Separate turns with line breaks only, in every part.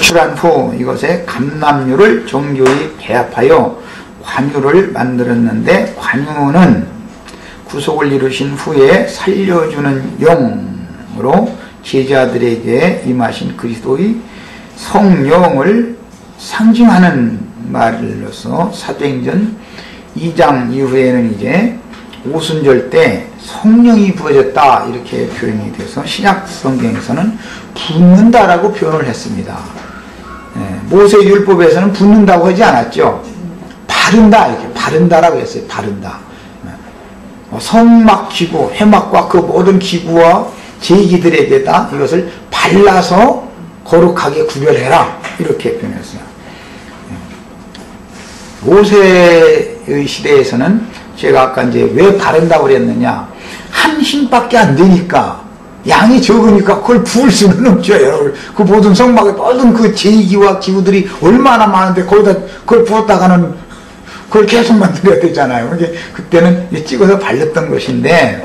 추출한 후 이것에 감람류를 정교히 배합하여 관유를 만들었는데, 관유는 구속을 이루신 후에 살려주는 영으로 제자들에게 임하신 그리스도의 성령을 상징하는 말로서 사도행전 2장 이후에는 이제 오순절 때 성령이 부어졌다 이렇게 표현이 돼서 신약 성경에서는 붓는다라고 표현을 했습니다. 모세율법에서는 붓는다고 하지 않았죠. 바른다 이렇게 바른다라고 했어요. 바른다. 성막 기구, 회막과 그 모든 기구와 제기들에게다 이것을 발라서 거룩하게 구별해라 이렇게 표현했어요. 모세의 시대에서는 제가 아까 이제 왜 바른다고 그랬느냐, 한 힘밖에 안 되니까, 양이 적으니까 그걸 부을 수는 없죠, 여러분. 그 모든 성막에 모든 그 제기와 기구들이 얼마나 많은데 거기다 그걸 부었다가는 그걸 계속 만들어야 되잖아요. 그때는 찍어서 발렸던 것인데,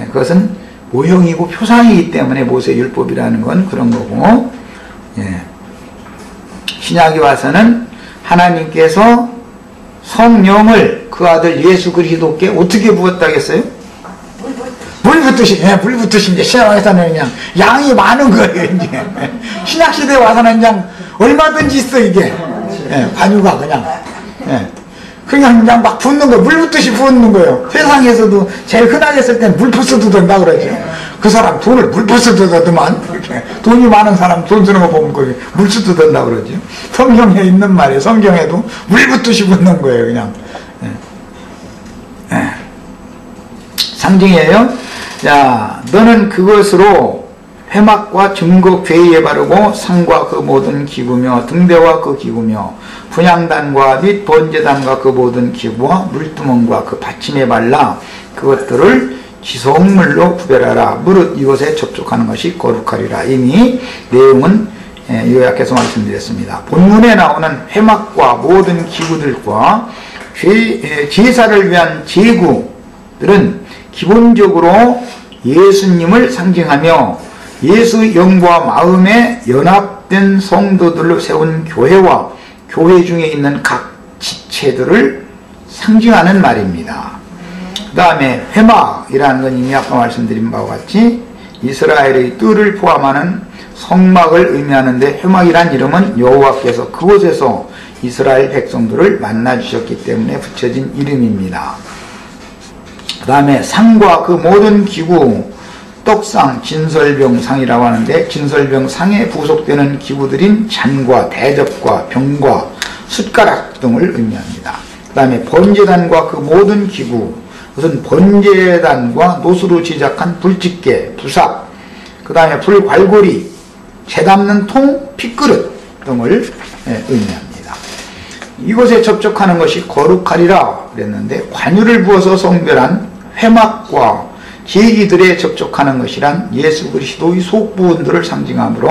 그것은 모형이고 표상이기 때문에 모세율법이라는 건 그런 거고, 신약에 와서는 하나님께서 성령을 그 아들 예수 그리스도께 어떻게 부었다겠어요? 물 붓듯이, 물 붓듯이 이제 신약에서는 그냥 양이 많은 거예요, 이제. 신약시대에 와서는 그냥 얼마든지 있어, 이게. 관유가 그냥. 그냥 막 붓는 거예요. 물 붓듯이 붓는 거예요. 세상에서도 제일 흔하게 쓸 때는 물 붓어도 된다 그러죠. 그 사람 돈을 물 붓어도 되더만. 돈이 많은 사람 돈 쓰는 거 보면 거기 물 붓어도 된다 그러죠. 성경에 있는 말이에요. 성경에도 물 붓듯이 붓는 거예요, 그냥. 상징이에요. 자, 너는 그것으로 회막과 증거 궤에 바르고 상과 그 모든 기구며 등대와 그 기구며 분향단과 및 번제단과 그 모든 기구와 물두멍과 그 받침에 발라 그것들을 지성물로 구별하라. 무릇 이것에 접촉하는 것이 거룩하리라. 이미 내용은 요약해서 말씀드렸습니다. 본문에 나오는 회막과 모든 기구들과 제사를 위한 제구들은 기본적으로 예수님을 상징하며 예수 영과 마음에 연합된 성도들로 세운 교회와 교회 중에 있는 각 지체들을 상징하는 말입니다. 그 다음에 회막이라는 건 이미 아까 말씀드린 바와 같이 이스라엘의 뜰을 포함하는 성막을 의미하는데, 회막이란 이름은 여호와께서 그곳에서 이스라엘 백성들을 만나주셨기 때문에 붙여진 이름입니다. 그 다음에 상과 그 모든 기구, 떡상, 진설병상이라고 하는데, 진설병상에 부속되는 기구들인 잔과 대접과 병과 숟가락 등을 의미합니다. 그 다음에 번제단과 그 모든 기구, 그것은 번제단과 노수로 제작한 불집게, 부삽, 그 다음에 불괄고리, 재 담는 통, 핏그릇 등을 의미합니다. 이곳에 접촉하는 것이 거룩하리라 그랬는데, 관유를 부어서 성별한 회막과 제기들에 접촉하는 것이란 예수 그리스도의 속부분들을 상징하므로,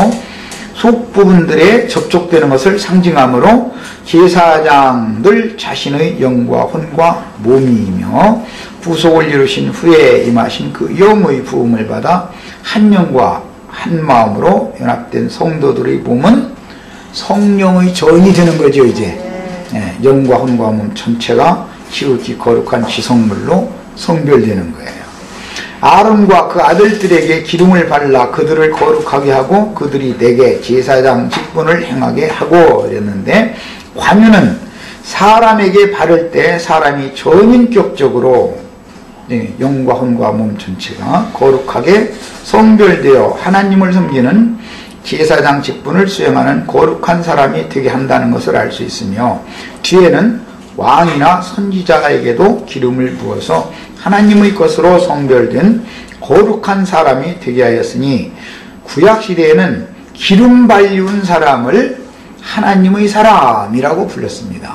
속부분들에 접촉되는 것을 상징하므로 제사장들 자신의 영과 혼과 몸이며, 구속을 이루신 후에 임하신 그 영의 부음을 받아 한 영과 한 마음으로 연합된 성도들의 몸은 성령의 전이 되는 거죠. 이제 영과 혼과 몸 전체가 지극히 거룩한 지성물로 성별되는 거예요. 아론과 그 아들들에게 기름을 발라 그들을 거룩하게 하고 그들이 내게 제사장 직분을 행하게 하고 이랬는데, 관유는 사람에게 바를 때 사람이 전인격적으로 영과 혼과 몸 전체가 거룩하게 성별되어 하나님을 섬기는 제사장 직분을 수행하는 거룩한 사람이 되게 한다는 것을 알 수 있으며, 뒤에는 왕이나 선지자에게도 기름을 부어서 하나님의 것으로 성별된 거룩한 사람이 되게 하였으니, 구약시대에는 기름 발리운 사람을 하나님의 사람이라고 불렀습니다.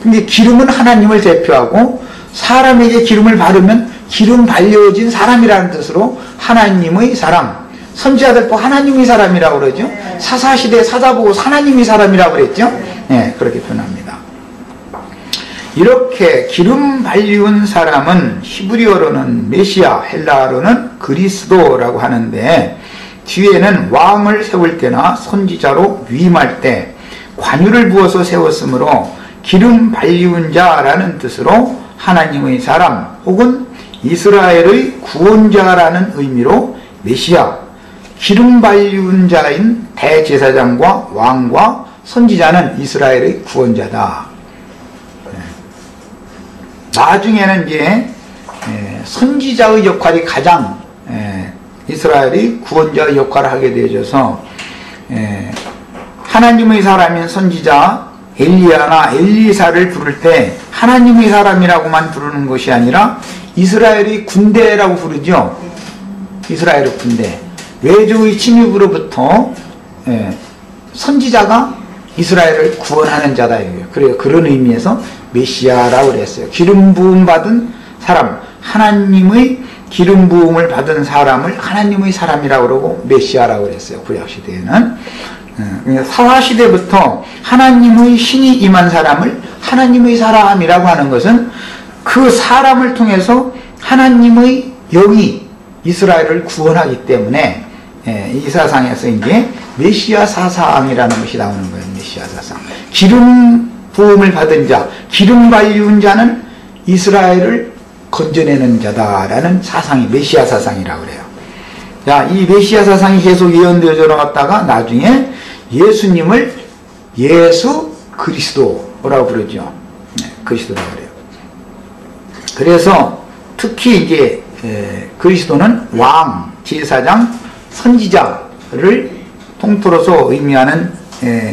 근데 기름은 하나님을 대표하고, 사람에게 기름을 바르면 기름 발려진 사람이라는 뜻으로 하나님의 사람, 선지자들 또 하나님의 사람이라고 그러죠. 사사시대 사자보고 하나님의 사람이라고 그랬죠. 그렇게 표현합니다. 이렇게 기름 발리운 사람은 히브리어로는 메시아, 헬라어로는 그리스도라고 하는데, 뒤에는 왕을 세울 때나 선지자로 위임할 때 관유를 부어서 세웠으므로 기름 발리운 자라는 뜻으로 하나님의 사람 혹은 이스라엘의 구원자라는 의미로 메시아, 기름 발리운 자인 대제사장과 왕과 선지자는 이스라엘의 구원자다. 나중에는 이제 선지자의 역할이 가장 이스라엘이 구원자의 역할을 하게 되어져서 하나님의 사람인 선지자 엘리야나 엘리사를 부를 때 하나님의 사람이라고만 부르는 것이 아니라 이스라엘의 군대라고 부르죠. 이스라엘의 군대. 외조의 침입으로부터 선지자가 이스라엘을 구원하는 자다. 그래요. 그런 의미에서 메시아라고 그랬어요. 기름 부음 받은 사람, 하나님의 기름 부음을 받은 사람을 하나님의 사람이라고 그러고 메시아라고 그랬어요. 구약 시대에는. 사사 시대부터 하나님의 신이 임한 사람을 하나님의 사람이라고 하는 것은 그 사람을 통해서 하나님의 영이 이스라엘을 구원하기 때문에 이 사상에서 이제 메시아 사상이라는 것이 나오는 거예요. 메시아 사상. 기름 부음을 받은 자, 기름 발리운 자는 이스라엘을 건져내는 자다라는 사상이 메시아 사상이라고 그래요. 자, 이 메시아 사상이 계속 예언되어져 나왔다가 나중에 예수님을 예수 그리스도라고 부르죠. 그리스도라고 그래요. 그래서 특히 이제 그리스도는 왕, 제사장, 선지자를 통틀어서 의미하는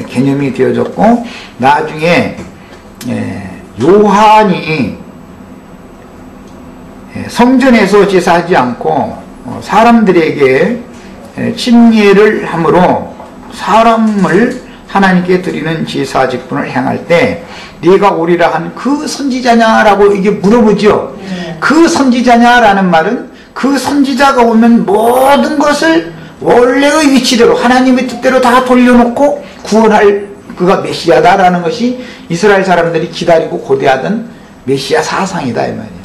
개념이 되어졌고, 나중에 요한이 성전에서 제사하지 않고 사람들에게 침례를 함으로 사람을 하나님께 드리는 제사 직분을 행할 때 네가 오리라 한 그 선지자냐라고 이게 물어보죠. 그 선지자냐라는 말은 그 선지자가 오면 모든 것을 원래의 위치대로 하나님의 뜻대로 다 돌려놓고 구원할 그가 메시아다라는 것이 이스라엘 사람들이 기다리고 고대하던 메시아 사상이다 이 말이에요.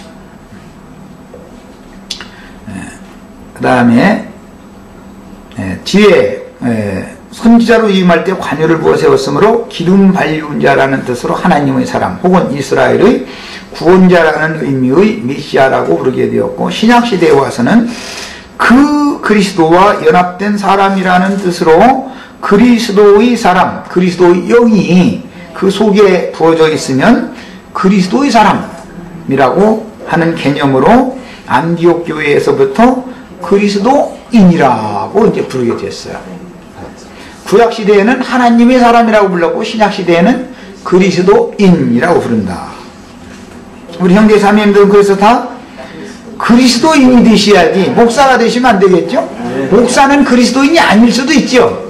그 다음에 뒤에 선지자로 임할 때 관유를 부어 세웠으므로 기름 발리운 자라는 뜻으로 하나님의 사람 혹은 이스라엘의 구원자라는 의미의 메시아라고 부르게 되었고, 신약시대에 와서는 그 그리스도와 연합된 사람이라는 뜻으로 그리스도의 사람, 그리스도의 영이 그 속에 부어져 있으면 그리스도의 사람이라고 하는 개념으로 안디옥 교회에서부터 그리스도인이라고 이제 부르게 됐어요. 구약 시대에는 하나님의 사람이라고 불렀고 신약 시대에는 그리스도인이라고 부른다. 우리 형제 자매님들은 그래서 다 그리스도인이 되셔야지 목사가 되시면 안 되겠죠? 목사는 그리스도인이 아닐 수도 있죠.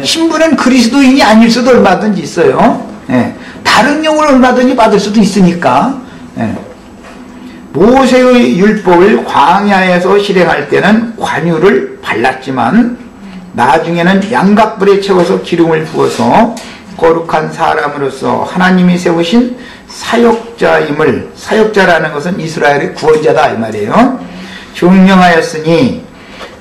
신부는 그리스도인이 아닐 수도 얼마든지 있어요. 다른 영을 얼마든지 받을 수도 있으니까. 모세의 율법을 광야에서 실행할 때는 관유를 발랐지만 나중에는 양각불에 채워서 기름을 부어서 거룩한 사람으로서 하나님이 세우신 사역자임을, 사역자라는 것은 이스라엘의 구원자다 이 말이에요. 증명하였으니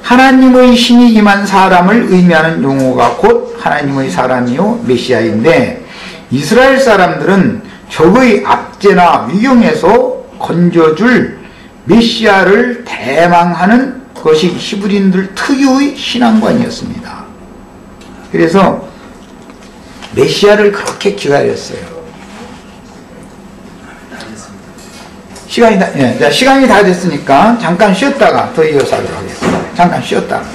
하나님의 신이 임한 사람을 의미하는 용어가 곧 하나님의 사람이요 메시아인데, 이스라엘 사람들은 적의 압제나 위경에서 건져줄 메시아를 대망하는 것이 히브리인들 특유의 신앙관이었습니다. 그래서 메시아를 그렇게 기다렸어요. 시간이 다 됐으니까 잠깐 쉬었다가 더 이어서 하도록 하겠습니다. 잠깐 쉬었다가.